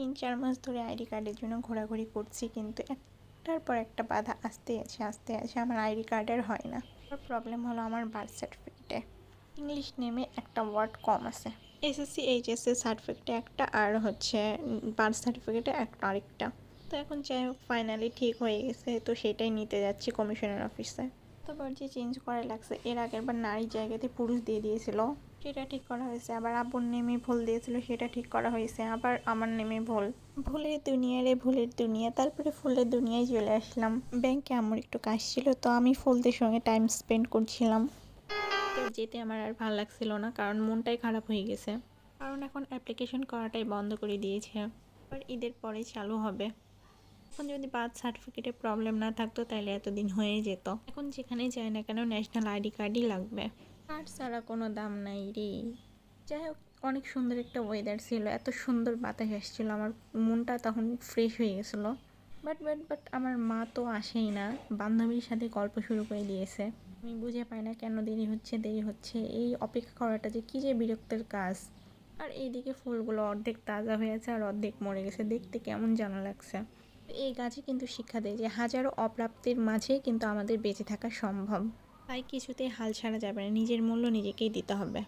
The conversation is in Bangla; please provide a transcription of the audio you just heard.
3-4 মাস ধরে আইডি কার্ডের জন্য ঘোরাঘুরি করছি, কিন্তু একটার পর একটা বাধা আসতে আছে আমার আইডি কার্ড আর হয় না। প্রবলেম হলো আমার বার্থ সার্টিফিকেটে ইংলিশ নেমে একটা ওয়ার্ড কম আছে। এসএসসি এইচএসসি সার্টিফিকেটে একটা, আর হচ্ছে বার্থ সার্টিফিকেটে একটা আরেকটা। তো এখন যাই হোক ফাইনালি ঠিক হয়ে গেছে, তো সেটাই নিতে যাচ্ছি কমিশনার অফিসে। তোবার যে চেঞ্জ করা লাগছে, এর আগের বার নারীর জায়গাতে পুরুষ দিয়ে দিয়েছিল, সেটা ঠিক করা হয়েছে। আবার আব্বুর নেমে ভুল দিয়েছিল, সেটা ঠিক করা হয়েছে। আবার আমার নেমে ভুল। ভুলের দুনিয়া রে ভুলের দুনিয়া। তারপরে ফুলের দুনিয়ায় চলে আসলাম। ব্যাংকে আমার একটু কাজ ছিল, তো আমি ফুলদের সঙ্গে টাইম স্পেন্ড করছিলাম। তো যেতে আমার আর ভালো লাগছিল না, কারণ মনটাই খারাপ হয়ে গেছে। কারণ এখন অ্যাপ্লিকেশন করাটাই বন্ধ করে দিয়েছে। আবার ঈদের পরে চালু হবে। এখন যদি বার্থ সার্টিফিকেটে প্রবলেম না থাকতো তাহলে এতদিন হয়ে যেত। এখন যেখানেই যায় না কেন ন্যাশনাল আইডি কার্ডই লাগবে। কার্ড ছাড়া কোনো দাম নাই রে। যাই হোক, অনেক সুন্দর একটা ওয়েদার ছিল, এত সুন্দর বাতাস আসছিল, আমার মনটা তখন ফ্রেশ হয়ে গেছিলো। বাট আমার মা তো আসেই না, বান্ধবীর সাথে গল্প শুরু করে দিয়েছে। আমি বুঝে পাই না কেন দেরি হচ্ছে, এই অপেক্ষা করাটা যে কী যে বিরক্তের কাজ। আর এইদিকে ফুলগুলো অর্ধেক তাজা হয়েছে আর অর্ধেক মরে গেছে, দেখতে কেমন জানা লাগছে। এই গাছই কিন্তু শিক্ষা দেয় যে হাজারো অপ্রাপ্তির মাঝে কিন্তু আমাদের বেঁচে থাকা সম্ভব। তাই কিছুতেই হাল ছাড়া যাবে না, নিজের মূল্য নিজেকেই দিতে হবে।